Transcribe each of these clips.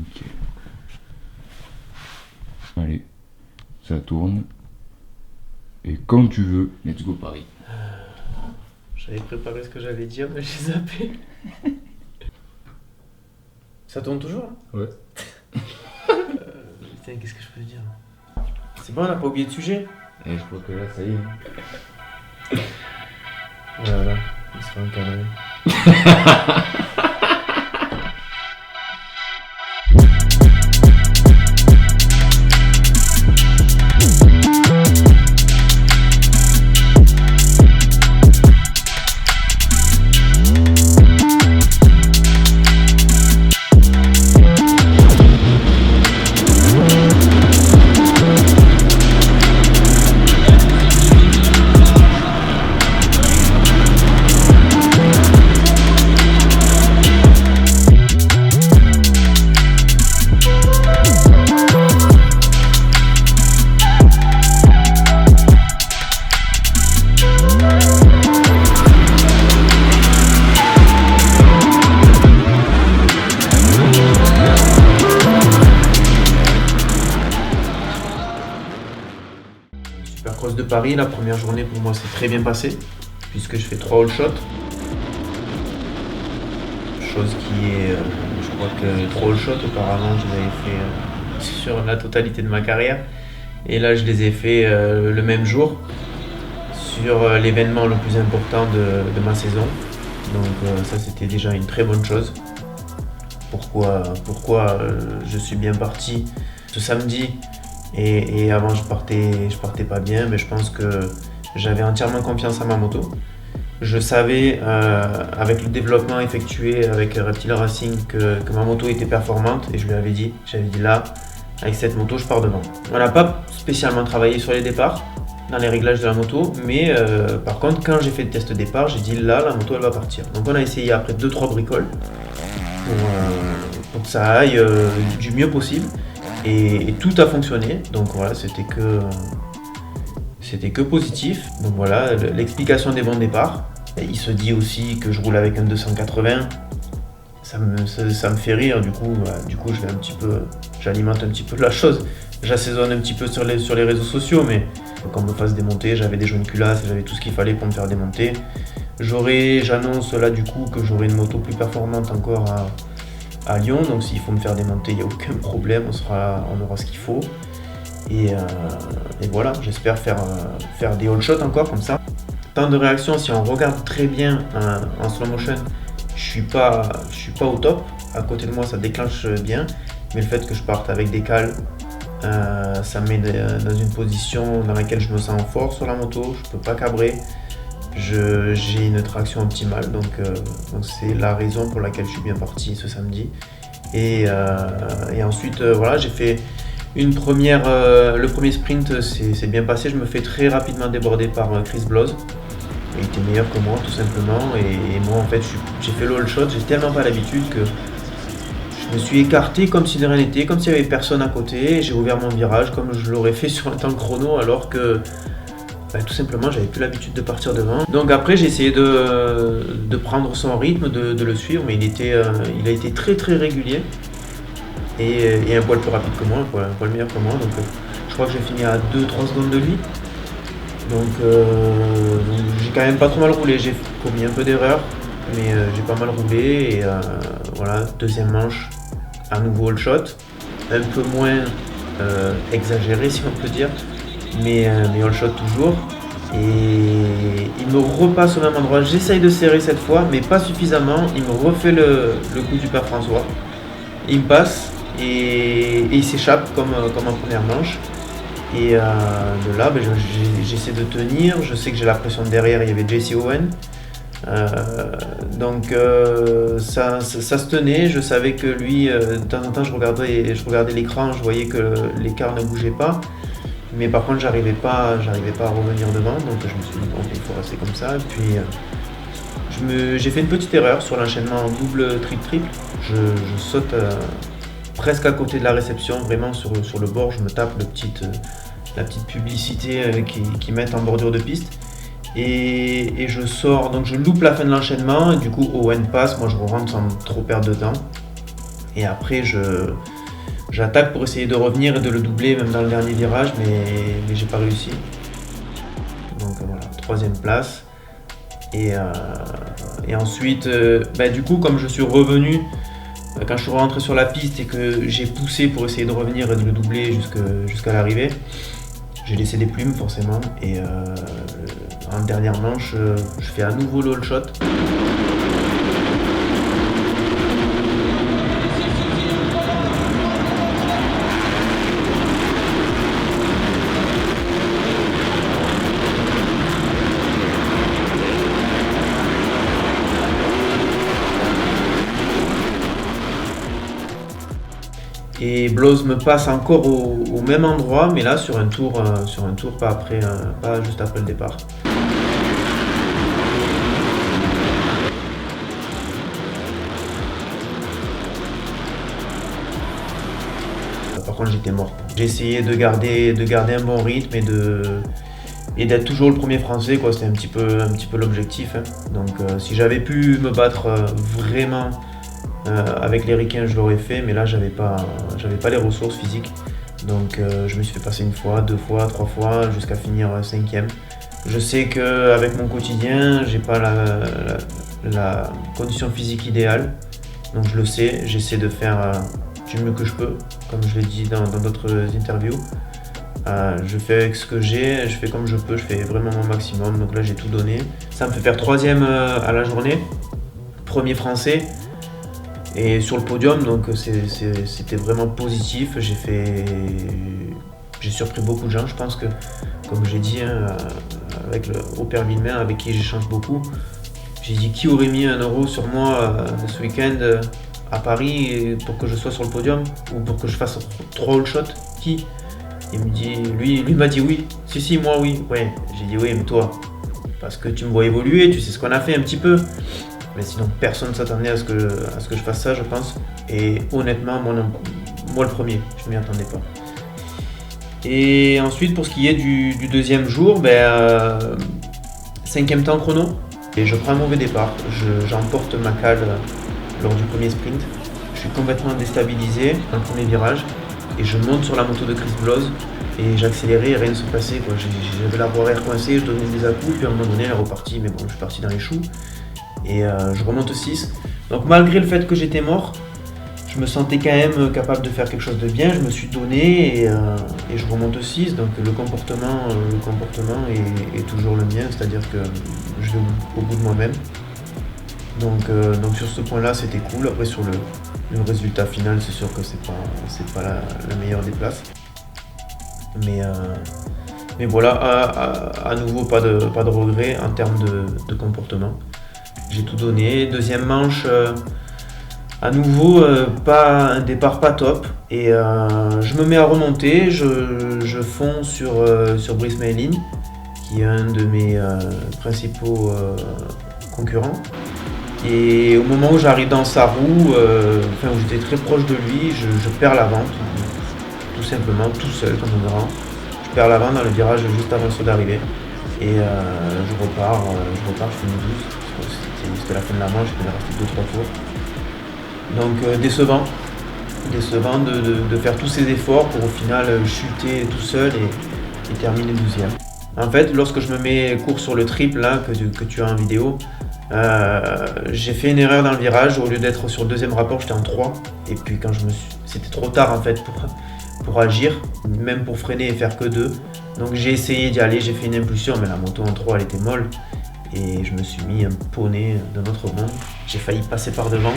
Nickel. Allez, ça tourne. Et quand tu veux, let's go Paris. J'avais préparé ce que j'allais dire, mais j'ai zappé. Ça tourne toujours là? Ouais. Putain, qu'est-ce que je peux dire? C'est bon, on n'a pas oublié de sujet? Et je crois que là, ça y est. Voilà, il sera encadré. Supercross de Paris, la première journée pour moi s'est très bien passée, puisque je fais 3 all shots. Chose qui est, je crois que 3 all shots auparavant je les avais fait sur la totalité de ma carrière. Et là je les ai fait le même jour, sur l'événement le plus important de ma saison. Donc ça c'était déjà une très bonne chose. Pourquoi je suis bien parti ce samedi et avant je partais pas bien, mais je pense que j'avais entièrement confiance à ma moto. Je savais avec le développement effectué avec Reptile Racing que ma moto était performante et je lui avais dit, là avec cette moto je pars devant. On n'a pas spécialement travaillé sur les départs dans les réglages de la moto, mais par contre quand j'ai fait le test départ j'ai dit là la moto elle va partir. Donc on a essayé après 2-3 bricoles pour que ça aille du mieux possible et tout a fonctionné, donc voilà, c'était que positif. Donc voilà l'explication des bons départs. Et il se dit aussi que je roule avec un 280, ça me fait rire, du coup j'alimente un petit peu la chose, j'assaisonne un petit peu sur les réseaux sociaux, mais quand on me fasse démonter, j'avais des jaunes culasses, j'avais tout ce qu'il fallait pour me faire démonter. J'annonce là du coup que j'aurai une moto plus performante encore à Lyon, donc s'il faut me faire démonter, il n'y a aucun problème, on aura ce qu'il faut. Et voilà, j'espère faire des all shots encore comme ça. Temps de réaction, si on regarde très bien en slow motion, je suis pas au top. À côté de moi, ça déclenche bien, mais le fait que je parte avec des cales, ça me met dans une position dans laquelle je me sens fort sur la moto, je peux pas cabrer. J'ai une traction optimale, donc c'est la raison pour laquelle je suis bien parti ce samedi. Et ensuite, voilà, j'ai fait le premier sprint, c'est bien passé. Je me fais très rapidement déborder par Chris Bloz. Il était meilleur que moi, tout simplement. Et moi, en fait, j'ai fait le all shot. J'ai tellement pas l'habitude que je me suis écarté comme si de rien n'était, comme s'il n'y avait personne à côté. J'ai ouvert mon virage comme je l'aurais fait sur un temps chrono, alors que tout simplement j'avais plus l'habitude de partir devant. Donc après j'ai essayé de prendre son rythme, de le suivre, mais il a été très très régulier et un poil plus rapide que moi, un poil meilleur que moi. Donc je crois que j'ai fini à 2-3 secondes de lui. Donc j'ai quand même pas trop mal roulé, j'ai commis un peu d'erreurs, mais j'ai pas mal roulé et voilà, deuxième manche, à nouveau all shot, un peu moins exagéré si on peut dire, mais all shot toujours. Et il me repasse au même endroit, j'essaye de serrer cette fois, mais pas suffisamment, il me refait le coup du père François, il me passe et il s'échappe comme en première manche. Et de là, j'essaie de tenir, je sais que j'ai la pression de derrière, il y avait JC Owen. Donc ça se tenait, je savais que lui, de temps en temps je regardais l'écran, je voyais que l'écart ne bougeait pas. Mais par contre j'arrivais pas à revenir devant, donc je me suis dit bon, il faut rester comme ça. Et puis j'ai fait une petite erreur sur l'enchaînement double triple. Je saute presque à côté de la réception, vraiment sur le bord, je me tape la petite publicité qui mettent en bordure de piste. Et je sors, donc je loupe la fin de l'enchaînement, et du coup Owen passe, moi je rentre sans trop perdre de temps. Et après J'attaque pour essayer de revenir et de le doubler même dans le dernier virage, mais j'ai pas réussi. Donc voilà, 3e place. Et ensuite, du coup, comme je suis revenu, quand je suis rentré sur la piste et que j'ai poussé pour essayer de revenir et de le doubler jusqu'à l'arrivée, j'ai laissé des plumes forcément. Et en dernière manche, je fais à nouveau le all shot. Et Blows me passe encore au même endroit, mais là sur un tour pas juste après le départ. Par contre, j'étais mort. J'ai essayé de garder un bon rythme et d'être toujours le premier français, quoi. C'était un petit peu l'objectif, hein. Donc si j'avais pu me battre vraiment avec les ricains, je l'aurais fait, mais là j'avais pas les ressources physiques. Donc je me suis fait passer 1 fois, 2 fois, 3 fois, jusqu'à finir 5e. Je sais qu'avec mon quotidien, j'ai pas la condition physique idéale. Donc je le sais, j'essaie de faire du mieux que je peux, comme je l'ai dit dans d'autres interviews. Je fais avec ce que j'ai, je fais comme je peux, je fais vraiment mon maximum. Donc là j'ai tout donné. Ça me fait faire 3e à la journée, 1er français. Et sur le podium, donc c'était vraiment positif. J'ai surpris beaucoup de gens. Je pense que, comme j'ai dit, hein, avec au père Villemain, avec qui j'échange beaucoup, j'ai dit qui aurait mis 1 euro sur moi ce week-end à Paris pour que je sois sur le podium ou pour que je fasse 3 all shots. Qui? Il me dit, lui m'a dit oui. Si, moi oui. Ouais, j'ai dit oui, mais toi, parce que tu me vois évoluer, tu sais ce qu'on a fait un petit peu. Mais sinon, personne ne s'attendait à ce que je fasse ça, je pense. Et honnêtement, moi le premier, je m'y attendais pas. Et ensuite, pour ce qui est du 2e jour, 5e temps chrono. Et je prends un mauvais départ. J'emporte ma cale lors du premier sprint. Je suis complètement déstabilisé dans le premier virage. Et je monte sur la moto de Chris Blows. Et j'accélérais et rien ne se passait, quoi. J'avais la voie arrière coincée, je donnais des à-coups. Puis à un moment donné, elle est repartie. Mais bon, je suis parti dans les choux. Et je remonte 6. Donc malgré le fait que j'étais mort, je me sentais quand même capable de faire quelque chose de bien. Je me suis donné et je remonte 6. Donc le comportement est toujours le mien, c'est-à-dire que je vais au bout de moi-même. Donc sur ce point-là, c'était cool. Après sur le résultat final, c'est sûr que c'est pas la meilleure des places. Mais voilà, à nouveau pas de regret en termes de comportement. J'ai tout donné. 2e manche, à nouveau, pas un départ pas top. Et je me mets à remonter. Je fonds sur Brice Meilin, qui est un de mes principaux concurrents. Et au moment où j'arrive dans sa roue, où j'étais très proche de lui, je perds l'avant, tout simplement, tout seul comme un grand. Je perds l'avant dans le virage juste avant saut d'arrivée. Et je repars, je finis 12. C'était la fin de la manche, il me restait 2-3 tours. Donc décevant de faire tous ces efforts pour au final chuter tout seul et terminer 12e. En fait, lorsque je me mets court sur le triple là, que tu as en vidéo, j'ai fait une erreur dans le virage. Au lieu d'être sur le 2e rapport, j'étais en 3. Et puis quand c'était trop tard en fait pour agir, même pour freiner et faire que 2. Donc j'ai essayé d'y aller, j'ai fait une impulsion, mais la moto en 3 elle était molle. Et je me suis mis un poney d'un autre monde. J'ai failli passer par devant.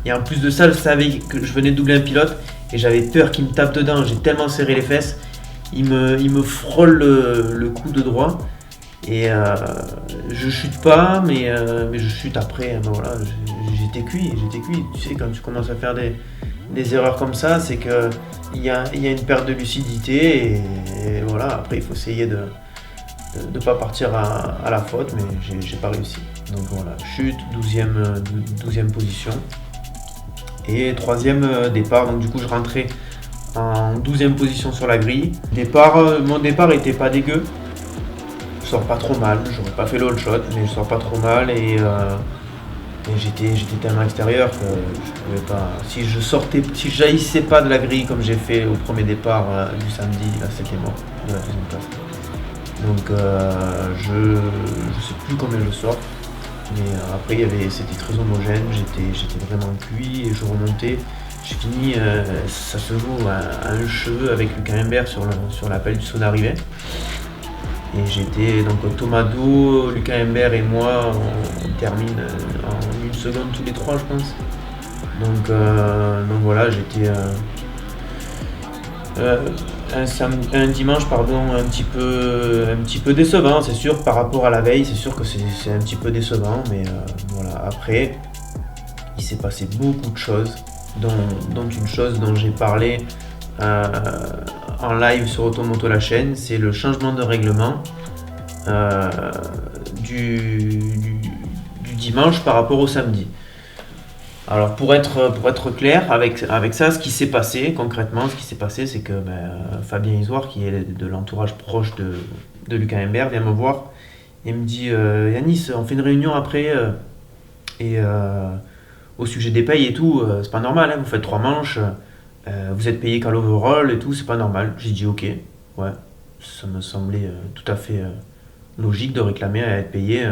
Et en plus de ça, je savais que je venais de doubler un pilote et j'avais peur qu'il me tape dedans. J'ai tellement serré les fesses. Il me frôle le cou de droit. Et je chute pas, mais je chute après. Voilà, j'étais cuit. Tu sais, quand tu commences à faire des erreurs comme ça, c'est qu'il y a une perte de lucidité. Et voilà, après, il faut essayer de ne pas partir à la faute, mais j'ai pas réussi. Donc voilà, chute, 12e position. Et 3e départ, donc du coup je rentrais en 12e position sur la grille. Mon départ était pas dégueu. Je sors pas trop mal, j'aurais pas fait le all shot, mais je sors pas trop mal. Et Et j'étais tellement extérieur que je pouvais pas. Si je jaillissais pas de la grille comme j'ai fait au premier départ du samedi, là c'était mort de la deuxième place. Donc je sais plus combien je sors. Mais après c'était très homogène, j'étais vraiment cuit et je remontais. J'ai fini, ça se joue à un cheveu avec Lucas Imbert sur l'appel du saut d'arrivée. Et j'étais donc Tomado, Lucas Imbert et moi, on termine en 1 seconde tous les 3 je pense. Donc voilà, j'étais un dimanche un petit peu décevant, c'est sûr, par rapport à la veille, c'est sûr que c'est un petit peu décevant, mais voilà. Après, il s'est passé beaucoup de choses, dont une chose dont j'ai parlé en live sur Automoto la chaîne, c'est le changement de règlement du dimanche par rapport au samedi. Alors pour être clair avec ça, ce qui s'est passé concrètement, c'est que Fabien Isoire, qui est de l'entourage proche de Lucas Imbert, vient me voir et me dit Yanis, on fait une réunion après et au sujet des payes et tout, c'est pas normal, hein, vous faites 3 manches, vous êtes payé qu'à l'overall et tout, c'est pas normal. J'ai dit ok, ouais, ça me semblait tout à fait logique de réclamer à être payé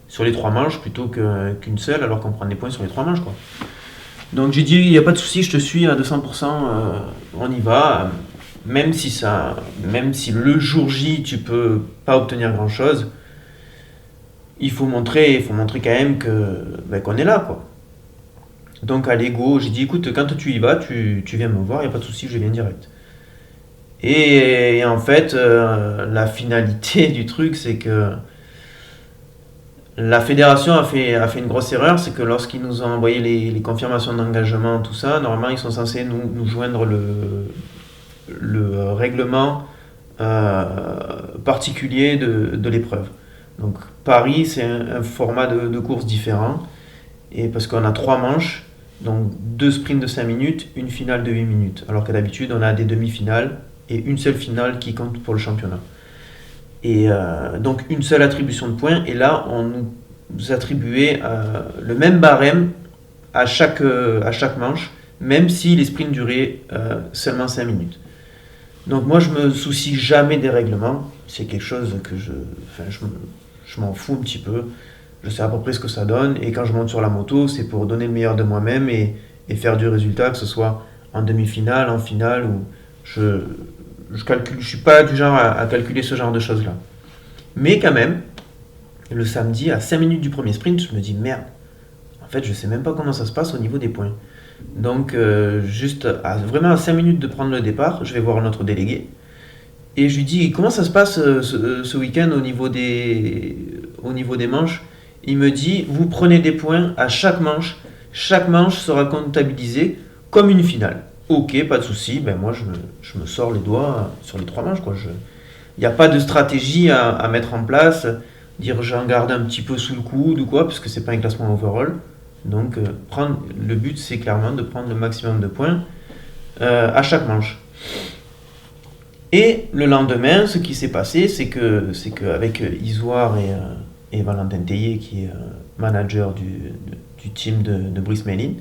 sur les 3 manches plutôt qu'une seule, alors qu'on prend des points sur les 3 manches, quoi. Donc j'ai dit, il n'y a pas de souci, je te suis à 200%, on y va. Même si le jour J, tu peux pas obtenir grand chose, il faut montrer quand même qu'on est là, quoi. Donc à l'ego, j'ai dit, écoute, quand tu y vas, tu viens me voir, il n'y a pas de souci, je viens direct. Et en fait, la finalité du truc, c'est que la fédération a fait une grosse erreur, c'est que lorsqu'ils nous ont envoyé les confirmations d'engagement, tout ça, normalement ils sont censés nous joindre le règlement particulier de l'épreuve. Donc Paris, c'est un format de course différent, et parce qu'on a 3 manches, donc 2 sprints de 5 minutes, une finale de 8 minutes, alors qu'à d'habitude on a des demi-finales et une seule finale qui compte pour le championnat. Et donc une seule attribution de points, et là on nous attribuait le même barème à chaque manche, même si les sprints duraient seulement 5 minutes. Donc moi je me soucie jamais des règlements, c'est quelque chose que je m'en fous un petit peu, je sais à peu près ce que ça donne, et quand je monte sur la moto, c'est pour donner le meilleur de moi-même et faire du résultat, que ce soit en demi-finale, en finale, ou je suis pas du genre à calculer ce genre de choses-là. Mais quand même, le samedi, à 5 minutes du premier sprint, je me dis merde, en fait, je sais même pas comment ça se passe au niveau des points. Donc, vraiment à 5 minutes de prendre le départ, je vais voir notre délégué. Et je lui dis, comment ça se passe ce week-end au niveau des manches ? Il me dit, vous prenez des points à chaque manche. Chaque manche sera comptabilisée comme une finale. Ok, pas de souci. Ben moi, je me sors les doigts sur les 3 manches, quoi. Il n'y a pas de stratégie à mettre en place. Dire j'en garde un petit peu sous le coude ou quoi, parce que c'est pas un classement overall. Donc, le but, c'est clairement de prendre le maximum de points à chaque manche. Et le lendemain, ce qui s'est passé, c'est que avec Isoire et Valentin Tellier, qui est manager du team de Brice Méline,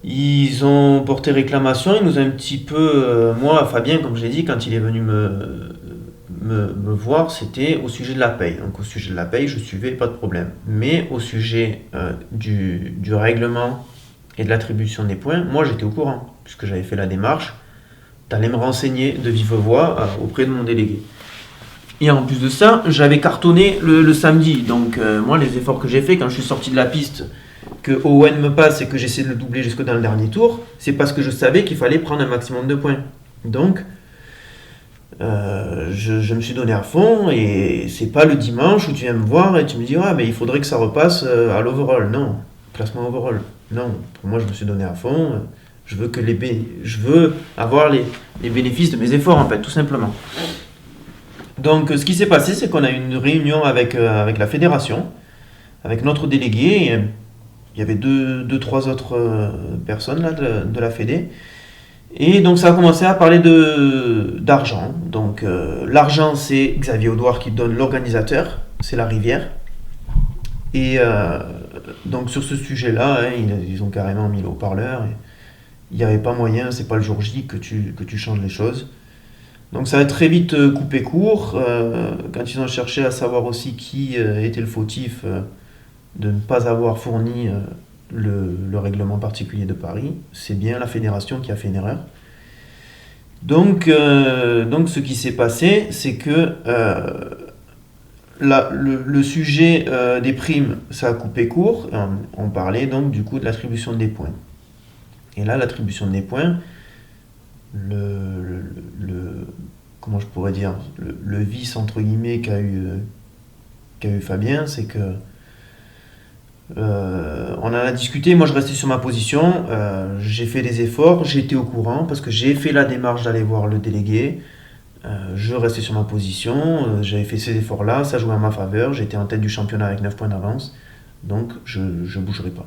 ils ont porté réclamation. Ils nous ont un petit peu, moi, Fabien, comme je l'ai dit, quand il est venu me voir, c'était au sujet de la paye. Donc au sujet de la paye, je suivais, pas de problème. Mais au sujet du règlement et de l'attribution des points, moi j'étais au courant, puisque j'avais fait la démarche d'aller me renseigner de vive voix auprès de mon délégué. Et en plus de ça, j'avais cartonné le samedi. Donc moi, les efforts que j'ai fait quand je suis sorti de la piste, que Owen me passe et que j'essaie de le doubler jusque dans le dernier tour, c'est parce que je savais qu'il fallait prendre un maximum de points. Donc, je me suis donné à fond, et c'est pas le dimanche où tu viens me voir et tu me dis ouais, mais il faudrait que ça repasse à l'overall. Non, classement overall. Non, pour moi je me suis donné à fond. Je veux avoir les bénéfices de mes efforts, en fait, tout simplement. Donc ce qui s'est passé, c'est qu'on a eu une réunion avec la fédération, avec notre délégué. Et il y avait 2-3 autres personnes là de la fédé. Et donc ça a commencé à parler d'argent. Donc l'argent, c'est Xavier Audouard qui donne l'organisateur, c'est la rivière. Et donc sur ce sujet-là, hein, ils ont carrément mis le haut-parleur. Et il n'y avait pas moyen, c'est pas le jour J que tu changes les choses. Donc ça a très vite coupé court. Quand ils ont cherché à savoir aussi qui était le fautif de ne pas avoir fourni le règlement particulier de Paris, c'est bien la fédération qui a fait une erreur. Donc ce qui s'est passé, c'est que le sujet des primes, ça a coupé court. On parlait donc du coup de l'attribution des points. Et là, l'attribution des points, comment je pourrais dire, le vice entre guillemets qu'a eu Fabien, c'est que on en a discuté. Moi, je restais sur ma position. J'ai fait des efforts, j'étais au courant parce que j'ai fait la démarche d'aller voir le délégué. Je restais sur ma position, j'avais fait ces efforts-là, ça jouait en ma faveur, j'étais en tête du championnat avec 9 points d'avance, donc je ne bougerai pas.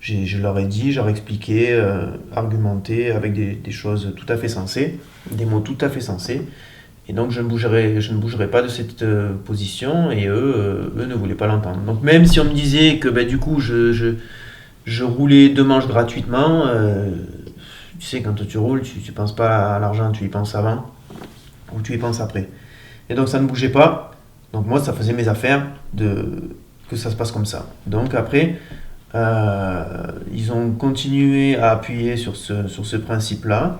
Je leur ai dit, je leur ai expliqué, argumenté avec des choses tout à fait sensées, des mots tout à fait sensés, et donc je ne bougerai pas de cette position, et eux ne voulaient pas l'entendre. Donc même si on me disait que du coup je roulais 2 manches gratuitement, tu sais, quand tu roules, tu ne penses pas à l'argent, tu y penses avant. Ou tu y penses après. Et donc ça ne bougeait pas. Donc moi, ça faisait mes affaires que ça se passe comme ça. Donc après, ils ont continué à appuyer sur ce principe-là.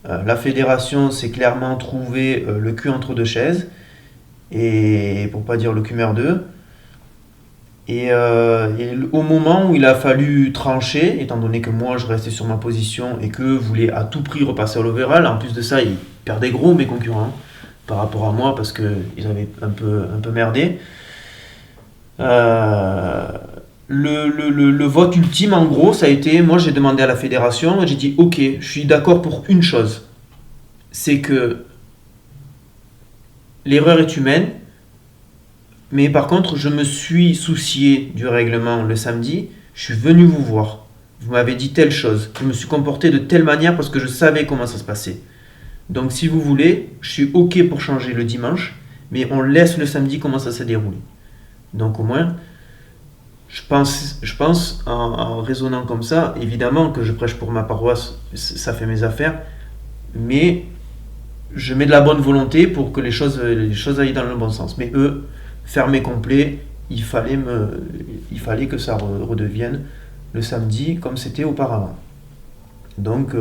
La fédération s'est clairement trouvé le cul entre deux chaises. Et pour pas dire le cul merdeux. Et au moment où il a fallu trancher, étant donné que moi je restais sur ma position et qu'eux voulaient à tout prix repasser à l'overall, en plus de ça, ils perdaient gros mes concurrents par rapport à moi parce qu'ils avaient un peu merdé. Le vote ultime, en gros, ça a été, moi j'ai demandé à la fédération et j'ai dit ok, je suis d'accord pour une chose, c'est que l'erreur est humaine. Mais par contre, je me suis soucié du règlement le samedi. Je suis venu vous voir. Vous m'avez dit telle chose. Je me suis comporté de telle manière parce que je savais comment ça se passait. Donc si vous voulez, je suis ok pour changer le dimanche, mais on laisse le samedi comment ça s'est déroulé. Donc au moins, je pense en raisonnant comme ça, évidemment que je prêche pour ma paroisse, ça fait mes affaires, mais je mets de la bonne volonté pour que les choses aillent dans le bon sens. Mais eux, fermé complet, il fallait que ça redevienne le samedi comme c'était auparavant. Donc,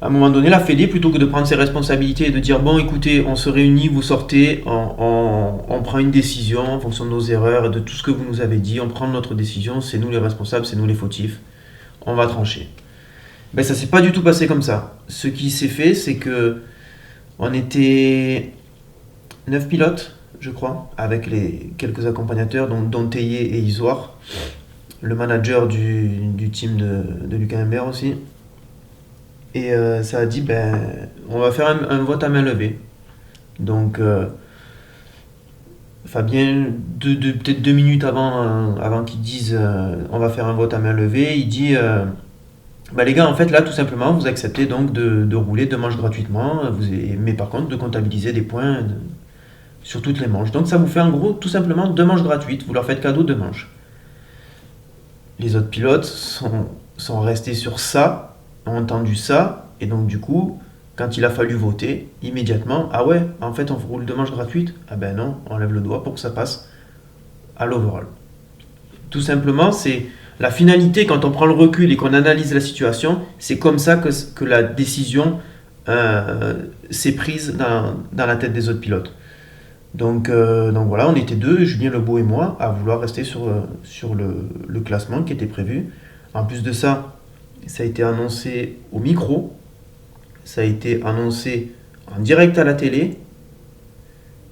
à un moment donné, la Fédé, plutôt que de prendre ses responsabilités et de dire bon, écoutez, on se réunit, vous sortez, on prend une décision en fonction de nos erreurs et de tout ce que vous nous avez dit, on prend notre décision, c'est nous les responsables, c'est nous les fautifs, on va trancher. Ben, ça s'est pas du tout passé comme ça. Ce qui s'est fait, c'est que on était 9 pilotes, je crois, avec les quelques accompagnateurs, dont Théier et Isoire, le manager du team de Lucas Imbert aussi. Et ça a dit, on va faire un vote à main levée. Donc, Fabien, peut-être 2 minutes avant qu'ils disent on va faire un vote à main levée, il dit les gars, en fait, là, tout simplement, vous acceptez donc de rouler 2 manches gratuitement, mais par contre, de comptabiliser des points sur toutes les manches. Donc ça vous fait en gros tout simplement 2 manches gratuites, vous leur faites cadeau 2 manches. Les autres pilotes sont restés sur ça, ont entendu ça, et donc du coup, quand il a fallu voter, immédiatement, ah ouais, en fait on roule 2 manches gratuites. Ah ben non, on lève le doigt pour que ça passe à l'overall. Tout simplement, c'est la finalité, quand on prend le recul et qu'on analyse la situation, c'est comme ça que la décision s'est prise dans la tête des autres pilotes. Donc voilà, on était 2, Julien Lebeau et moi, à vouloir rester sur le classement qui était prévu. En plus de ça, ça a été annoncé au micro, ça a été annoncé en direct à la télé.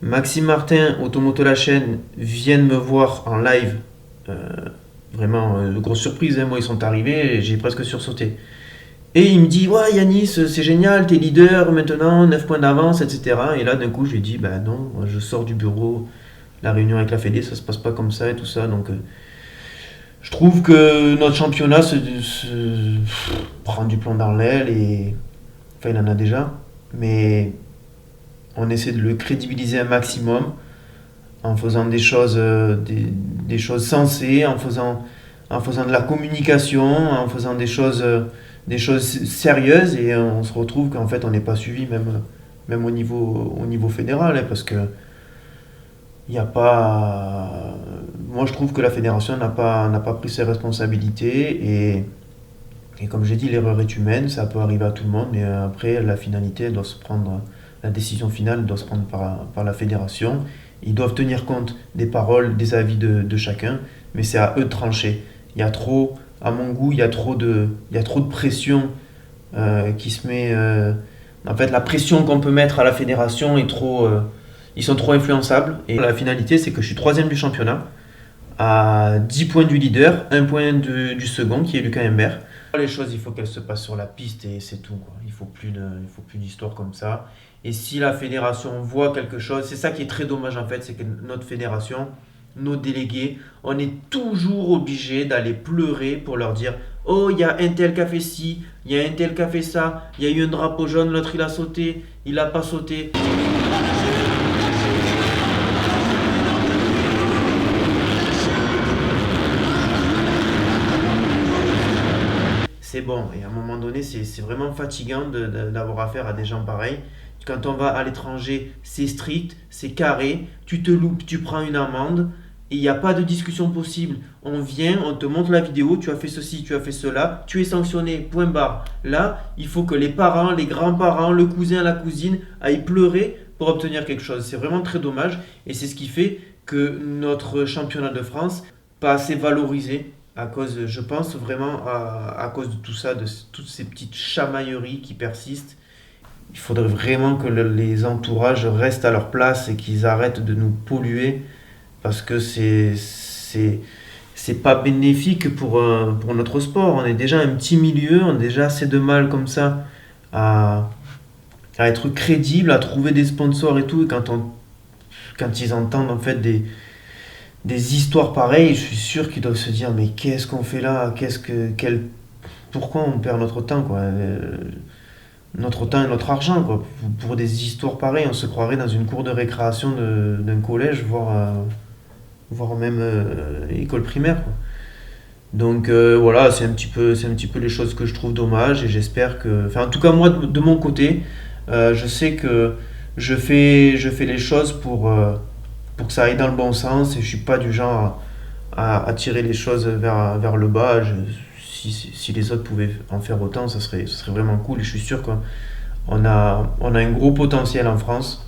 Maxime Martin, Automoto La Chaîne, viennent me voir en live. Vraiment, grosse surprise, hein. Moi ils sont arrivés et j'ai presque sursauté. Et il me dit, ouais Yanis, c'est génial, t'es leader maintenant, 9 points d'avance, etc. Et là d'un coup je lui dis, non, je sors du bureau, la réunion avec la Fédé, ça se passe pas comme ça et tout ça. Donc je trouve que notre championnat se prend du plomb dans l'aile et... Enfin il en a déjà, mais on essaie de le crédibiliser un maximum en faisant des choses sensées, en faisant de la communication, en faisant des choses sérieuses, et on se retrouve qu'en fait on n'est pas suivi même au niveau fédéral, hein, parce que il y a pas. Moi je trouve que la fédération n'a pas pris ses responsabilités, et comme j'ai dit, l'erreur est humaine, ça peut arriver à tout le monde, mais après la finalité elle doit se prendre, la décision finale doit se prendre par la fédération. Ils doivent tenir compte des paroles, des avis de chacun, mais c'est à eux de trancher. Il y a trop, à mon goût, il y a trop de pression qui se met. En fait, la pression qu'on peut mettre à la fédération est trop. Ils sont trop influençables. Et la finalité, c'est que je suis troisième du championnat, à 10 points du leader, 1 point du second, qui est Lucas Imbert. Les choses, il faut qu'elles se passent sur la piste et c'est tout, quoi. Il faut plus d'histoires comme ça. Et si la fédération voit quelque chose, c'est ça qui est très dommage en fait, c'est que notre fédération, nos délégués, on est toujours obligé d'aller pleurer pour leur dire: oh, il y a un tel qui a fait ci, il y a un tel qui a fait ça, il y a eu un drapeau jaune, l'autre il a sauté, il a pas sauté. C'est bon, et à un moment donné, c'est vraiment fatigant d'avoir affaire à des gens pareils. Quand on va à l'étranger, c'est strict, c'est carré, tu te loupes, tu prends une amende, et il n'y a pas de discussion possible. On vient, on te montre la vidéo, tu as fait ceci, tu as fait cela, tu es sanctionné, point barre. Là, il faut que les parents, les grands-parents, le cousin, la cousine aillent pleurer pour obtenir quelque chose. C'est vraiment très dommage, et c'est ce qui fait que notre championnat de France n'est pas assez valorisé à cause, je pense vraiment à cause de tout ça, de toutes ces petites chamailleries qui persistent. Il faudrait vraiment que les entourages restent à leur place et qu'ils arrêtent de nous polluer, parce que c'est pas bénéfique pour notre sport. On est déjà un petit milieu, on a déjà assez de mal comme ça à être crédible, à trouver des sponsors et tout. Et quand ils entendent en fait des histoires pareilles, je suis sûr qu'ils doivent se dire: mais qu'est-ce qu'on fait là? Pourquoi on perd notre temps, quoi? Notre temps et notre argent, quoi. Pour des histoires pareilles, on se croirait dans une cour de récréation d'un collège, voire même école primaire, quoi. Donc voilà, c'est un petit peu les choses que je trouve dommages, et j'espère que. Enfin, en tout cas, moi, de mon côté, je sais que je fais les choses pour que ça aille dans le bon sens, et je suis pas du genre à tirer les choses vers le bas. Si les autres pouvaient en faire autant, ce serait vraiment cool, et je suis sûr qu'on on a un gros potentiel en France.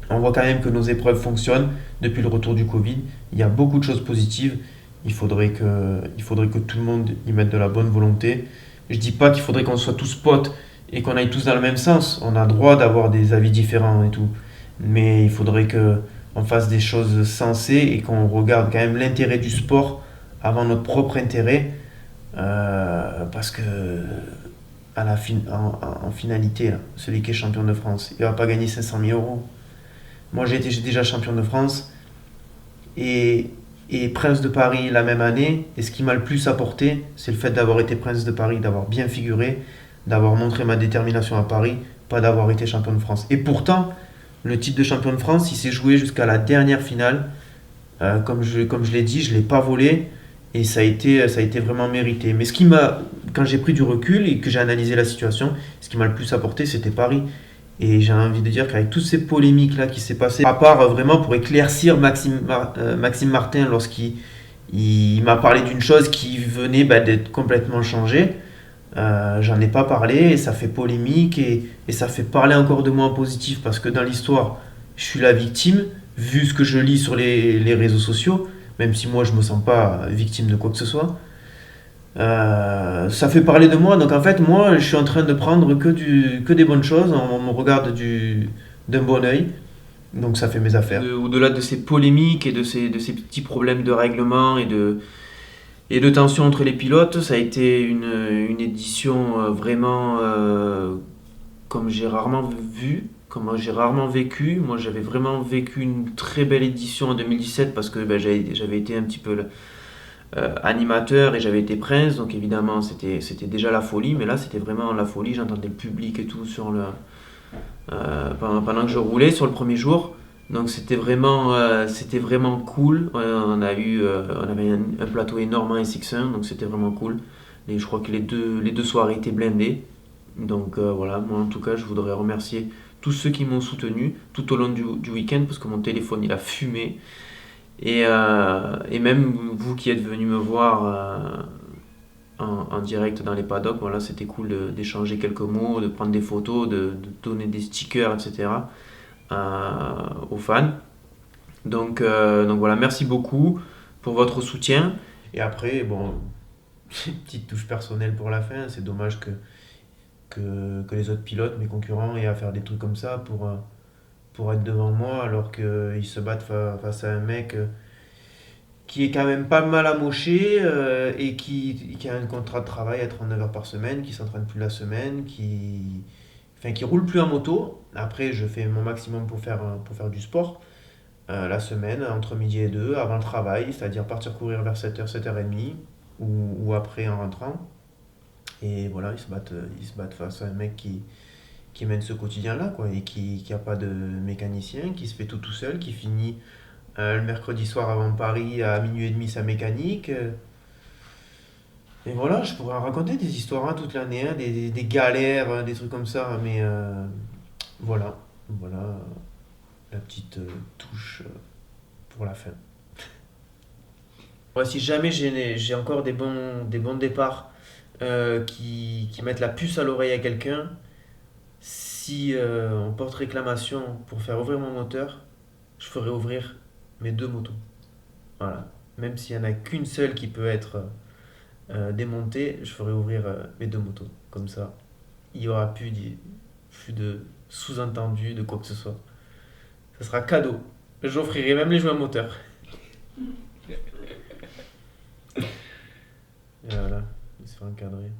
On voit quand même que nos épreuves fonctionnent depuis le retour du Covid. Il y a beaucoup de choses positives. Il faudrait que tout le monde y mette de la bonne volonté. Je dis pas qu'il faudrait qu'on soit tous potes et qu'on aille tous dans le même sens. On a le droit d'avoir des avis différents et tout. Mais il faudrait qu'on fasse des choses sensées et qu'on regarde quand même l'intérêt du sport avant notre propre intérêt. Parce que en finalité, là, celui qui est champion de France, il va pas gagner 500 000 euros. Moi, j'ai déjà champion de France et Prince de Paris la même année. Et ce qui m'a le plus apporté, c'est le fait d'avoir été Prince de Paris, d'avoir bien figuré, d'avoir montré ma détermination à Paris, pas d'avoir été champion de France. Et pourtant, le titre de champion de France, il s'est joué jusqu'à la dernière finale. Comme je l'ai dit, je ne l'ai pas volé, et ça a été vraiment mérité. Mais quand j'ai pris du recul et que j'ai analysé la situation, ce qui m'a le plus apporté, c'était Paris. Et j'ai envie de dire qu'avec toutes ces polémiques-là qui s'est passées, à part vraiment pour éclaircir Maxime Martin lorsqu'il m'a parlé d'une chose qui venait d'être complètement changée, j'en ai pas parlé, et ça fait polémique, et ça fait parler encore de moi en positif, parce que dans l'histoire, je suis la victime, vu ce que je lis sur les réseaux sociaux, même si moi je me sens pas victime de quoi que ce soit. Ça fait parler de moi, donc en fait moi je suis en train de prendre que des bonnes choses, on me regarde d'un bon oeil, donc ça fait mes affaires. Au-delà de ces polémiques et de ces petits problèmes de règlement et de tension entre les pilotes, ça a été une édition vraiment comme j'ai rarement vu, comme j'ai rarement vécu. Moi j'avais vraiment vécu une très belle édition en 2017, parce que j'avais été un petit peu animateur et j'avais été prince, donc évidemment c'était déjà la folie, mais là c'était vraiment la folie. J'entendais le public et tout pendant que je roulais sur le premier jour. Donc c'était vraiment cool. On avait un plateau énorme en SX1, donc c'était vraiment cool. Et je crois que les deux soirées étaient blindées. Donc voilà, moi en tout cas, je voudrais remercier tous ceux qui m'ont soutenu tout au long du week-end parce que mon téléphone il a fumé. Et même vous qui êtes venus me voir en direct dans les paddocks, voilà, c'était cool d'échanger quelques mots, de prendre des photos, de donner des stickers, etc. Aux fans. Donc voilà, merci beaucoup pour votre soutien. Et après, bon, petite touche personnelle pour la fin, c'est dommage que les autres pilotes, mes concurrents, aient à faire des trucs comme ça pour être devant moi, alors qu'ils se battent face à un mec qui est quand même pas mal amoché et qui a un contrat de travail à 39 heures par semaine, qui s'entraîne plus la semaine, qui roule plus en moto. Après, je fais mon maximum pour faire du sport la semaine, entre midi et 2, avant le travail, c'est-à-dire partir courir vers 7h, 7h30 ou après en rentrant. Et voilà, ils se battent face à un mec qui mène ce quotidien-là, quoi, et qui a pas de mécanicien, qui se fait tout seul, qui finit le mercredi soir avant Paris à minuit et demi sa mécanique. Et voilà, je pourrais en raconter des histoires hein, toute l'année, hein, des galères, des trucs comme ça, mais voilà, voilà la petite touche pour la fin. Ouais, si jamais j'ai encore des bons départs qui mettent la puce à l'oreille à quelqu'un, si on porte réclamation pour faire ouvrir mon moteur, je ferai ouvrir mes deux motos. Voilà. Même s'il n'y en a qu'une seule qui peut être démontée, je ferai ouvrir mes deux motos. Comme ça, il n'y aura plus de sous-entendu de quoi que ce soit. Ça sera cadeau. J'offrirai même les joints moteurs. Et voilà, il se fait encadrer.